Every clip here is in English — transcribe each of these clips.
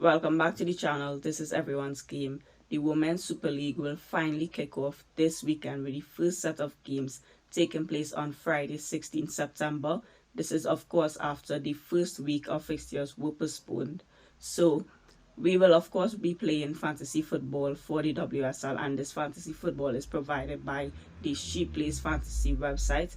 Welcome back to the channel. This is everyone's game. The Women's Super League will finally kick off this weekend with the first set of games taking place on Friday, 16 September. This is, of course, after the first week of fixtures were postponed. So, we will, of course, be playing fantasy football for the WSL, and this fantasy football is provided by the Sheplays fantasy website.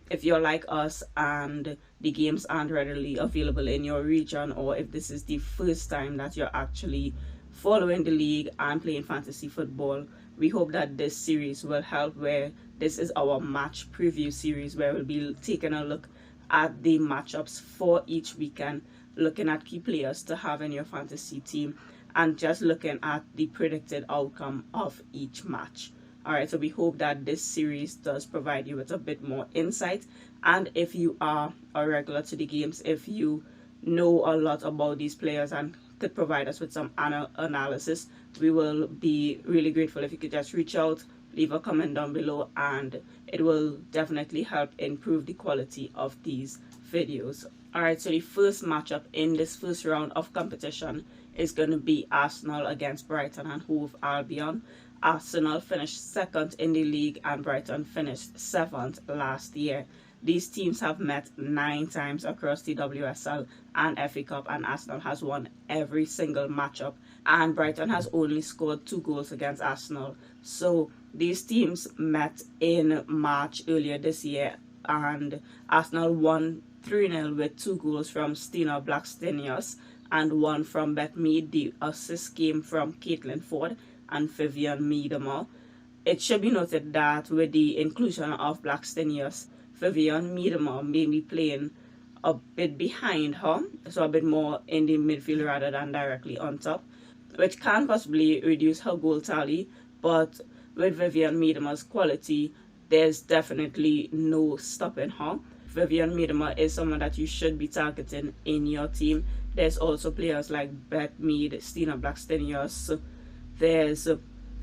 If you're like us and the games aren't readily available in your region, or if this is the first time that you're actually following the league and playing fantasy football, we hope that this series will help, where this is our match preview series where we'll be taking a look at the matchups for each weekend, looking at key players to have in your fantasy team, and just looking at the predicted outcome of each match. Alright, so we hope that this series does provide you with a bit more insight. And if you are a regular to the games, if you know a lot about these players and could provide us with some analysis, we will be really grateful if you could just reach out, leave a comment down below, and it will definitely help improve the quality of these videos. Alright, so the first matchup in this first round of competition is going to be Arsenal against Brighton and Hove Albion. Arsenal finished second in the league and Brighton finished seventh last year. These teams have met 9 times across the WSL and FA Cup, and Arsenal has won every single matchup, and Brighton has only scored 2 goals against Arsenal. So these teams met in March earlier this year, and Arsenal won 3-0 with 2 goals from Stina Blackstenius and 1 from Beth Mead. The assist came from Caitlin Ford and Vivian Miedema. It should be noted that with the inclusion of Blackstenius, Vivian Miedema may be playing a bit behind her, so a bit more in the midfield rather than directly on top, which can possibly reduce her goal tally. But with Vivian Miedema's quality, there's definitely no stopping her. Vivian Miedema is someone that you should be targeting in your team. There's also players like Beth Mead, Stina Blackstenius. There's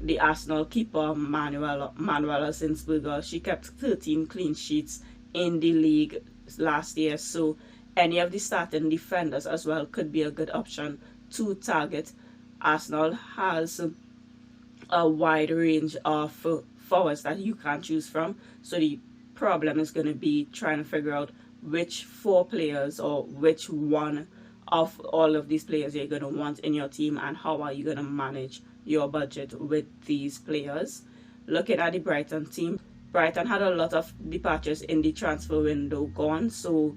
the Arsenal keeper, Manuela Zinsberger. She kept 13 clean sheets in the league last year, so any of the starting defenders as well could be a good option to target. Arsenal has a wide range of forwards that you can choose from, so the problem is going to be trying to figure out which 4 players or which one of all of these players you're going to want in your team, and how are you going to manage your budget with these players. Looking at the Brighton team, Brighton had a lot of departures in the transfer window gone, so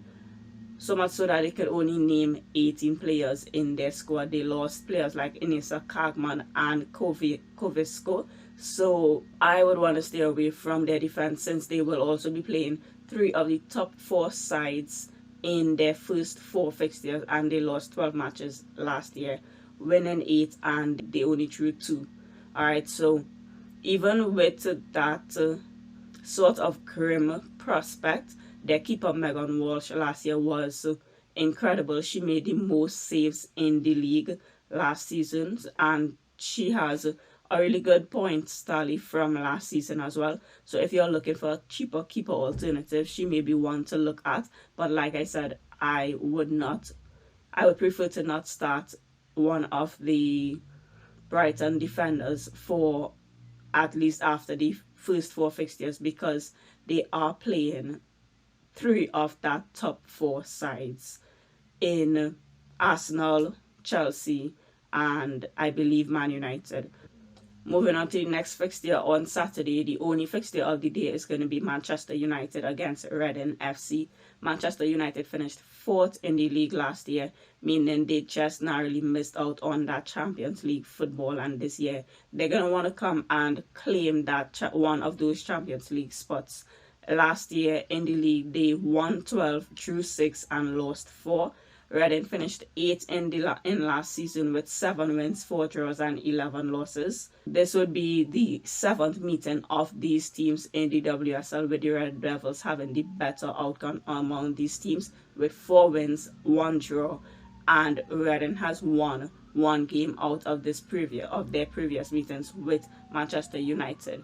much so that they could only name 18 players in their squad. They lost players like Inessa Kagman and Kovisko, so I would want to stay away from their defense, since they will also be playing 3 of the top 4 sides in their first 4 fixtures, and they lost 12 matches last year, winning 8 and they only drew 2. Alright, so even with that sort of grim prospect, their keeper Megan Walsh last year was incredible. She made the most saves in the league last season, and she has a really good points tally from last season as well. So if you're looking for a cheaper keeper alternative, she may be one to look at. But like I said, I would prefer to not start one of the Brighton defenders for at least after the first 4 fixtures, because they are playing 3 of that top 4 sides in Arsenal, Chelsea, and I believe Man United. Moving on to the next fixture on Saturday, the only fixture of the day is going to be Manchester United against Reading FC. Manchester United finished 4th in the league last year, meaning they just narrowly missed out on that Champions League football, and this year they're going to want to come and claim that one of those Champions League spots. Last year in the league, they won 12, drew 6, and lost 4. Reading finished 8th in last season with 7 wins, 4 draws, and 11 losses. This would be the 7th meeting of these teams in the WSL, with the Red Devils having the better outcome among these teams with 4 wins, 1 draw, and Reading has won 1 game out of their previous meetings with Manchester United.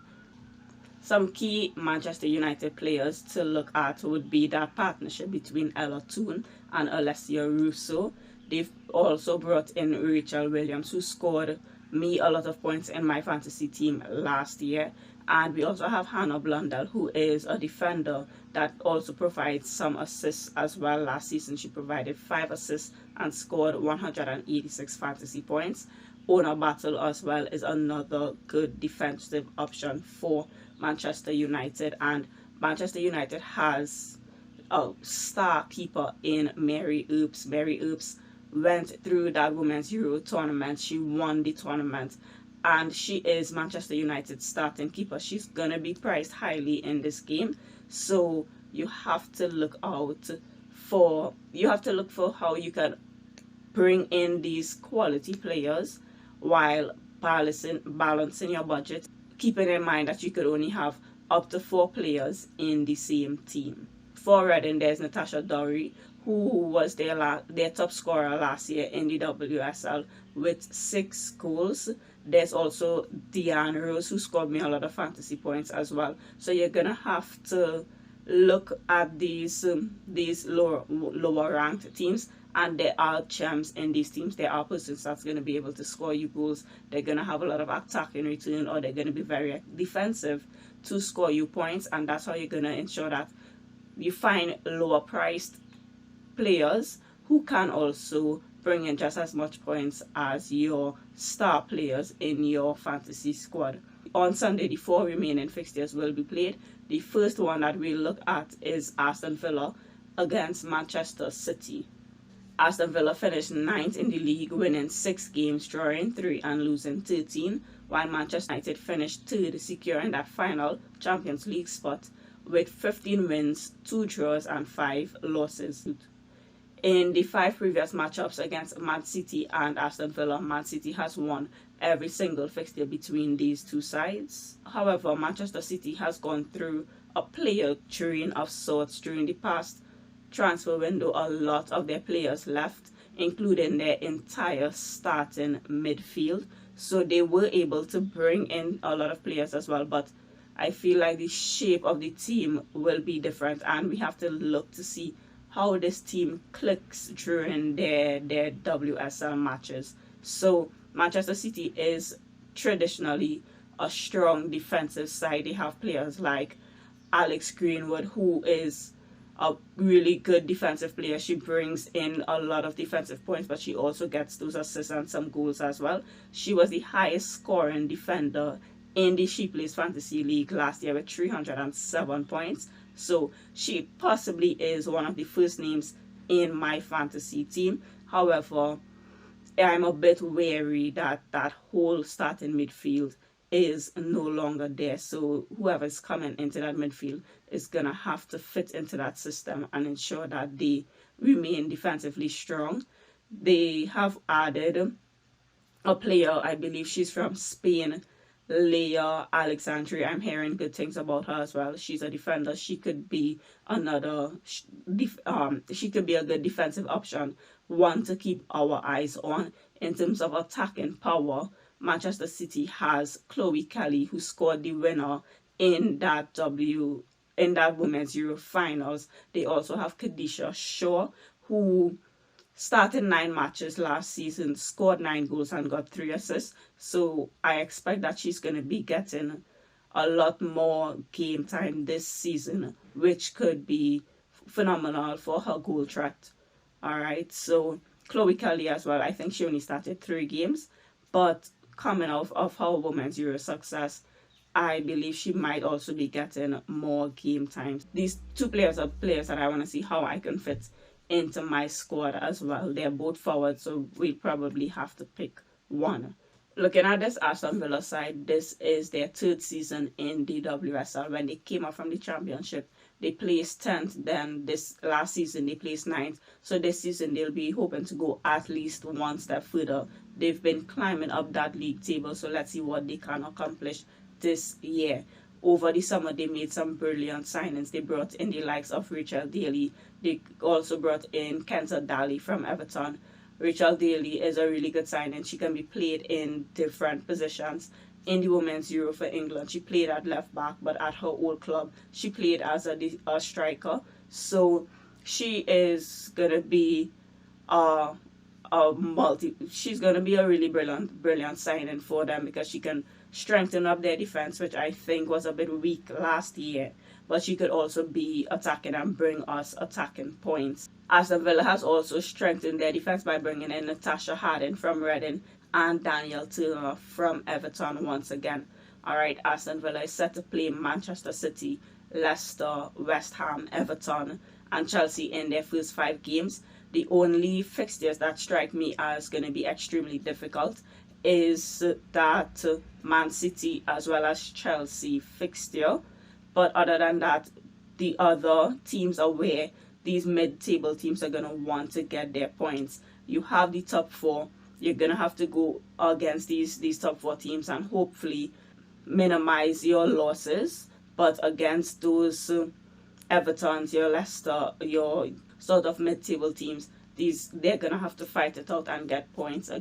Some key Manchester United players to look at would be that partnership between Ella Toone and Alessia Russo. They've also brought in Rachel Williams, who scored me a lot of points in my fantasy team last year. And we also have Hannah Blundell, who is a defender that also provides some assists as well. Last season, she provided 5 assists and scored 186 fantasy points. Ona Battle as well is another good defensive option for Manchester United. And Manchester United has a star keeper in Mary Earps. Mary Earps went through that Women's Euro tournament. She won the tournament, and she is Manchester United's starting keeper. She's gonna be priced highly in this game, so you have to look for how you can bring in these quality players while balancing your budget, keeping in mind that you could only have up to 4 players in the same team. For Reading, there's Natasha Dorey, who was their top scorer last year in the WSL with 6 goals. There's also Deanne Rose, who scored me a lot of fantasy points as well. So you're gonna have to look at these lower ranked teams, and there are gems in these teams. There are persons that's going to be able to score you goals. They're going to have a lot of attack in return, or they're going to be very defensive to score you points, and that's how you're going to ensure that you find lower priced players who can also bring in just as much points as your star players in your fantasy squad. On Sunday, the 4 remaining fixtures will be played. The first one that we'll look at is Aston Villa against Manchester City. Aston Villa finished 9th in the league, winning 6 games, drawing 3 and losing 13, while Manchester United finished 3rd, securing that final Champions League spot with 15 wins, 2 draws and 5 losses. In the 5 previous matchups against Man City and Aston Villa, Man City has won every single fixture between these two sides. However, Manchester City has gone through a player drain of sorts during the past transfer window. A lot of their players left, including their entire starting midfield. So they were able to bring in a lot of players as well, but I feel like the shape of the team will be different, and we have to look to see how this team clicks during their WSL matches. So Manchester City is traditionally a strong defensive side. They have players like Alex Greenwood, who is a really good defensive player. She brings in a lot of defensive points, but she also gets those assists and some goals as well. She was the highest scoring defender in the Sheplays Fantasy League last year with 307 points. So she possibly is one of the first names in my fantasy team. However, I'm a bit wary that that whole starting midfield is no longer there. So whoever's coming into that midfield is going to have to fit into that system and ensure that they remain defensively strong. They have added a player, I believe she's from Spain, Leah Alexandre. I'm hearing good things about her as well. She's a defender. She could be she could be a good defensive option, one to keep our eyes on. In terms of attacking power, Manchester City has Chloe Kelly, who scored the winner in that Women's Euro finals. They also have Kadisha Shaw, who started 9 matches last season, scored 9 goals and got 3 assists. So I expect that she's going to be getting a lot more game time this season, which could be phenomenal for her goal threat. Alright, so Chloe Kelly as well. I think she only started 3 games, but coming off of her Women's Euro success, I believe she might also be getting more game time. These 2 players are players that I want to see how I can fit into my squad as well. They're both forward, so we probably have to pick one. Looking at this Aston Villa side, this is their 3rd season in the WSL. When they came up from the championship, they placed 10th. Then this last season, they placed 9th. So this season, they'll be hoping to go at least one step further. They've been climbing up that league table, so let's see what they can accomplish this year. Over the summer, they made some brilliant signings. They brought in the likes of Rachel Daly. They also brought in Kenta Daly from Everton. Rachel Daly is a really good signing. She can be played in different positions. In the Women's Euro for England, she played at left back, but at her old club, she played as a striker. So she is going to be a she's going to be a really brilliant signing for them, because she can strengthen up their defense, which I think was a bit weak last year, but she could also be attacking and bring us attacking points. Aston Villa has also strengthened their defense by bringing in Natasha Harding from Reading and Danielle Turner from Everton once again. Alright, Aston Villa is set to play Manchester City, Leicester, West Ham, Everton, and Chelsea in their first 5 games. The only fixtures that strike me as going to be extremely difficult is that Man City as well as Chelsea fixture. But other than that, the other teams are where these mid-table teams are going to want to get their points. You have the top 4. You're going to have to go against these top 4 teams and hopefully minimize your losses. But against those Evertons, your Leicester, your sort of mid-table teams, they're going to have to fight it out and get points again.